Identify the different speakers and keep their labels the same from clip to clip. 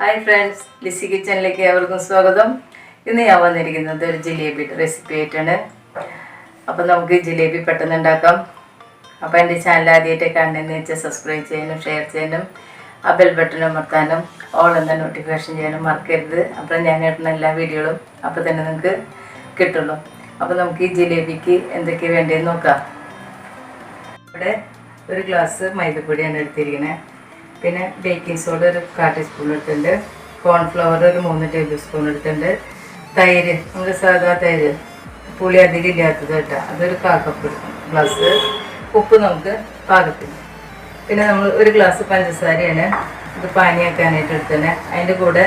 Speaker 1: Hi friends, Lissy കിച്ചണിലേക്ക് ഏവർക്കും സ്വാഗതം. ഇന്ന് ഞാൻ വന്നിരിക്കുന്നത് ഒരു ജിലേബിയുടെ റെസിപ്പി ആയിട്ടാണ്. അപ്പം നമുക്ക് ജിലേബി പെട്ടെന്ന് ഉണ്ടാക്കാം. അപ്പോൾ എൻ്റെ ചാനൽ ആദ്യമായിട്ട് കാണുന്നതെന്ന് വെച്ചാൽ സബ്സ്ക്രൈബ് ചെയ്യാനും ഷെയർ ചെയ്യാനും ആ ബെൽ ബട്ടൺ അമർത്താനും ഓൾ എന്ന നോട്ടിഫിക്കേഷൻ ചെയ്യാനും മറക്കരുത്. അപ്പോൾ ഞാൻ ഇടുന്ന എല്ലാ വീഡിയോകളും അപ്പോൾ തന്നെ നിങ്ങൾക്ക് കിട്ടുള്ളൂ. അപ്പോൾ നമുക്ക് ഈ ജിലേബിക്ക് എന്തൊക്കെയാണ് വേണ്ടതെന്ന് നോക്കാം. ഇവിടെ ഒരു ഗ്ലാസ് മൈദപ്പൊടിയാണ് എടുത്തിരിക്കുന്നത്. പിന്നെ ബേക്കിംഗ് സോഡ ഒരു 1/4 ടീസ്പൂൺ എടുത്തിട്ടുണ്ട്. കോൺഫ്ലവർ ഒരു 3 ടേബിൾ സ്പൂൺ എടുത്തിട്ടുണ്ട്. തൈര്, നമ്മുടെ സാധാ തൈര്, പുളി അധികം ഇല്ലാത്തത് കേട്ടോ, അതൊരു 1/4 കപ്പ് ഗ്ലാസ്. ഉപ്പ് നമുക്ക് പാകത്തിന്. പിന്നെ നമ്മൾ ഒരു ഗ്ലാസ് പഞ്ചസാരയാണ് ഇത് പാനിയാക്കാനായിട്ട് എടുത്തത്. അതിൻ്റെ കൂടെ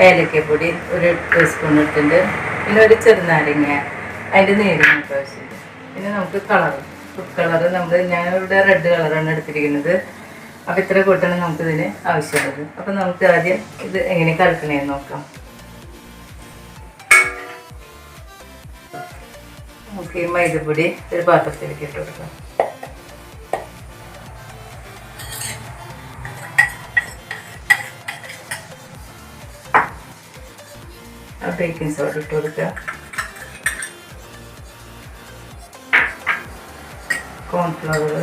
Speaker 1: ഏലക്കപ്പൊടി ഒരു ടീസ്പൂൺ എടുത്തിട്ടുണ്ട്. പിന്നെ ഒരു ചെറുനാരങ്ങ, അതിൻ്റെ നീര് നമുക്ക് ആവശ്യമുണ്ട്. പിന്നെ നമുക്ക് ഫുഡ് കളർ ഞാനിവിടെ റെഡ് കളറാണ് എടുത്തിരിക്കുന്നത്. അപ്പോൾ ഇത്ര കൂട്ടാണ് നമുക്കിതിന് ആവശ്യമുള്ളത്. അപ്പോൾ നമുക്ക് ആദ്യം ഇത് എങ്ങനെ കലക്കണേന്ന് നോക്കാം. നമുക്ക് ഈ മൈദപ്പൊടി ഒരു പാത്രത്തിലേക്ക് ഇട്ട് കൊടുക്കാം. ബേക്കിംഗ് സോഡ ഇട്ട് കൊടുക്കുക. കോൺഫ്ലവർ,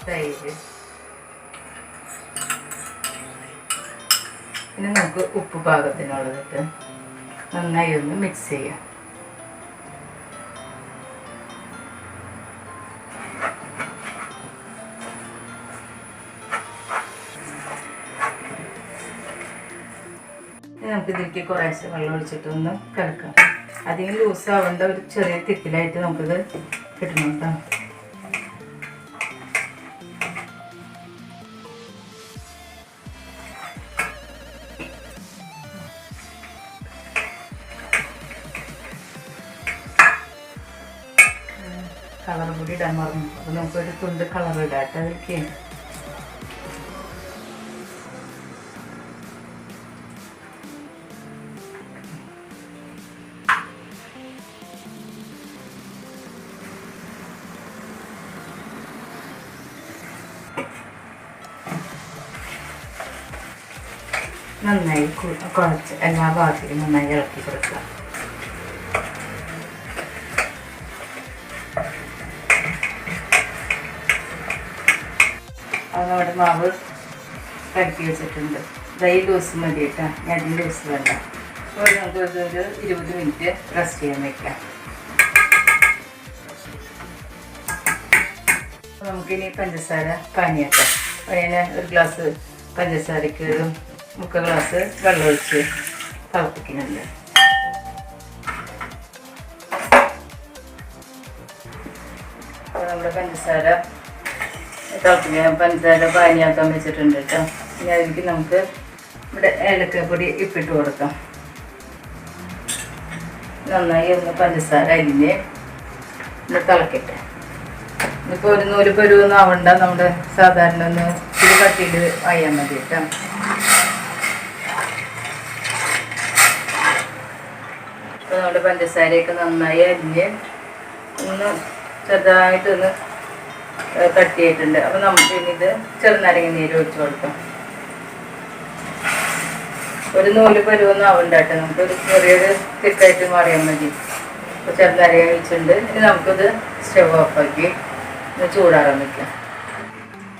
Speaker 1: തൈര്, പിന്നെ നമുക്ക് ഉപ്പ് പാകത്തിനുള്ളതിട്ട് നന്നായി ഒന്ന് മിക്സ് ചെയ്യാം. നമുക്ക് ഇതിലേക്ക് കുറേശ്ശെ വെള്ളം ഒഴിച്ചിട്ടൊന്ന് കലക്കാം. അധികം ലൂസ് ആവേണ്ട, ഒരു ചെറിയ തിക്കിലായിട്ട് നമുക്കിത് കിട്ടണം കേട്ടോ. കളർ കൂടി ഇടാൻ മറന്നു. അപ്പോൾ നമുക്കൊരു തുണ്ട് കളർ ഇടാട്ടെ അതിലേക്ക്. നന്നായി കുഴച്ച് എല്ലാ ഭാഗത്തേക്കും നന്നായി ഇളക്കി കൊടുക്കുക. അത് നമ്മുടെ മാവ് കലക്കി വെച്ചിട്ടുണ്ട്. ദൈ ലൂസ് മതി കേട്ടോ, ഞാൻ ലൂസ് വേണ്ട. അപ്പോൾ നമുക്ക് ഒരു 20 മിനിറ്റ് റെസ്റ്റ് ചെയ്യാൻ വയ്ക്കാം. അപ്പോൾ നമുക്കിനി പഞ്ചസാര പാനിയാക്കാം. അപ്പോൾ ഞാൻ ഒരു ഗ്ലാസ് പഞ്ചസാരക്ക് 3/4 ഗ്ലാസ് വെള്ളം ഒഴിച്ച് തിളപ്പിക്കുന്നുണ്ട്. അപ്പോൾ നമ്മുടെ പഞ്ചസാര പാനിയാക്കാൻ വെച്ചിട്ടുണ്ട് കേട്ടോ. ഇനി അതിലേക്ക് നമുക്ക് ഇവിടെ ഏലക്കപ്പൊടി ഇപ്പിട്ട് കൊടുക്കാം. നന്നായി ഒന്ന് പഞ്ചസാര അരിഞ്ഞ് ഒന്ന് തിളക്കട്ടെ. ഇപ്പോൾ ഒരു നൂല് പരുവൊന്നും ആവണ്ട, നമ്മുടെ സാധാരണ ഒന്ന് ഇത് കട്ടിയിൽ ആയാൽ മതി കേട്ടോ. അപ്പോൾ നമ്മുടെ പഞ്ചസാരയൊക്കെ നന്നായി അരിഞ്ഞ് ഒന്ന് ചെറുതായിട്ടൊന്ന് കട്ടിയായിട്ടുണ്ട്. അപ്പോൾ നമുക്ക് ഇനി ഇത് ചെറുനാരങ്ങ നീര് ഒഴിച്ച് കൊടുക്കാം. ഒരു നൂല് പരുവൊന്നും ആവണ്ട കേട്ടോ, നമുക്കൊരു ചെറിയൊരു തിക്കായിട്ട് മാറിയാൽ മതി. അപ്പോൾ ചെറുനാരങ്ങ ഒഴിച്ചിട്ടുണ്ട്. ഇനി നമുക്കിത് സ്റ്റവ് ഓഫാക്കി ഒന്ന് ചൂടാറാൻ വയ്ക്കാം.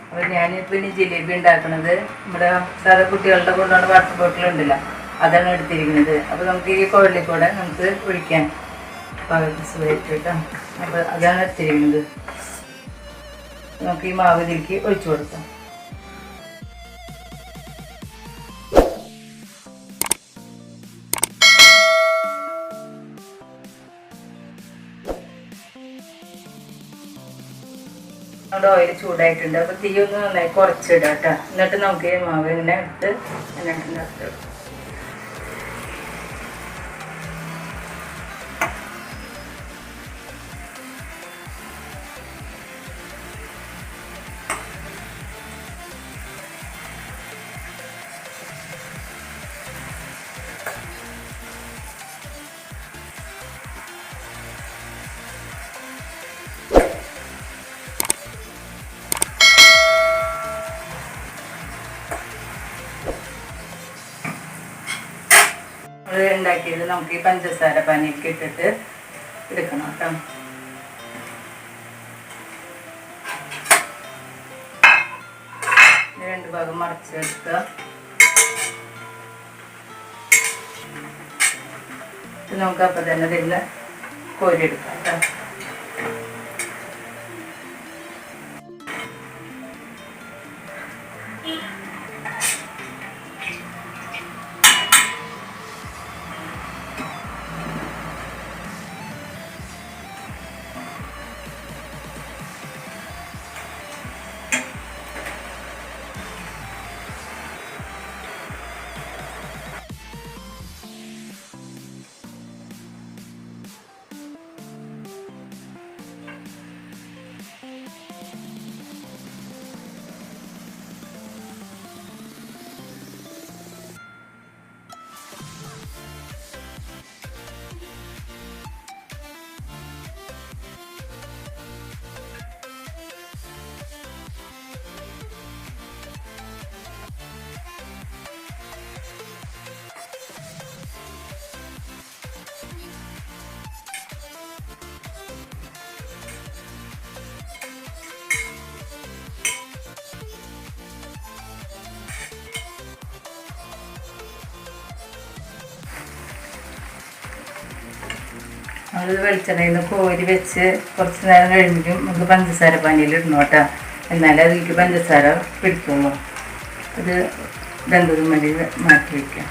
Speaker 1: അപ്പോൾ ഞാനിപ്പോൾ ഇനി ജിലേബി ഉണ്ടാക്കുന്നത് നമ്മുടെ സാധാ കുട്ടികളുടെ കൊണ്ടാണ് വാട്ടർ ബോട്ടിലുണ്ടല്ലോ, അതാണ് എടുത്തിരിക്കുന്നത്. അപ്പോൾ നമുക്ക് ഈ കുഴലിൽ കൂടെ നമുക്ക് ഒഴിക്കാൻ പാകത്തിന് കേട്ടോ. അപ്പോൾ അതാണ് എടുത്തിരിക്കുന്നത്. നമുക്ക് ഈ മാവ് ഇതിലേക്ക് ഒഴിച്ചു കൊടുക്കാം. നമ്മുടെ ഓയിൽ ചൂടായിട്ടുണ്ട്. അപ്പോൾ തീ ഒന്ന് നന്നായി കുറച്ചിടാം കേട്ടോ. എന്നിട്ട് നമുക്ക് ഈ മാവ് ഇങ്ങനെ എടുത്ത് ഉണ്ടാക്കി. ഉണ്ടാക്കിയത് നമുക്ക് ഈ പഞ്ചസാര പാനിക്ക് ഇട്ടിട്ട് എടുക്കണം കേട്ടോ. രണ്ട് ഭാഗം മറച്ചെടുക്കുക. ഇത് നമുക്ക് അപ്പം തന്നെ ഇതിന്ന് കോരിയെടുക്കാം കേട്ടോ. അത് വെളിച്ചെണ്ണയിൽ നിന്ന് കോരി വെച്ച് കുറച്ച് നേരം കഴിഞ്ഞിട്ടും നമുക്ക് പഞ്ചസാര പാനിയിൽ ഇടണം കേട്ടോ. എന്നാലും അതിലേക്ക് പഞ്ചസാര പിടിക്കുള്ളൂ. അത് രണ്ടതും വേണ്ടി മാറ്റി വയ്ക്കാം.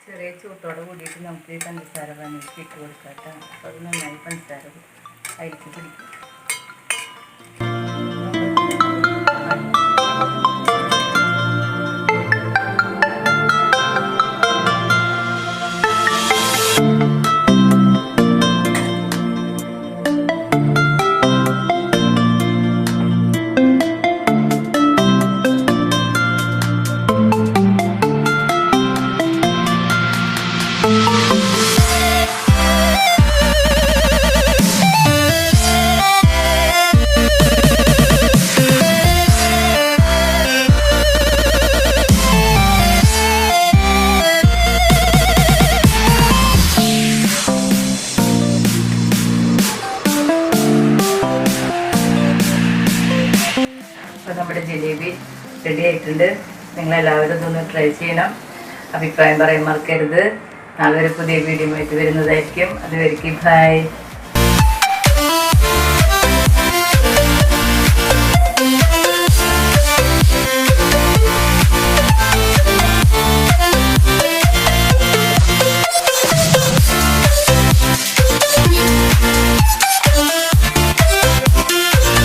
Speaker 1: ചെറിയ ചൂട്ടോടെ കൂടിയിട്ട് നമുക്ക് ഈ പഞ്ചസാര പാനിലേക്ക് ഇട്ട് കൊടുക്കാം കേട്ടോ. അപ്പോൾ അത് നന്നായി പഞ്ചസാര അതിലേക്ക് പിടിക്കും. നമ്മുടെ ജിലേബി റെഡി ആയിട്ടുണ്ട്. നിങ്ങളെല്ലാവരും ഇതൊന്ന് ട്രൈ ചെയ്യണം. അഭിപ്രായം പറയാൻ മറക്കരുത്. നാളെ ഒരു പുതിയ വീഡിയോ ആയിട്ട് വരുന്നതായിരിക്കും. അതുവരെയ്ക്കും ബൈ.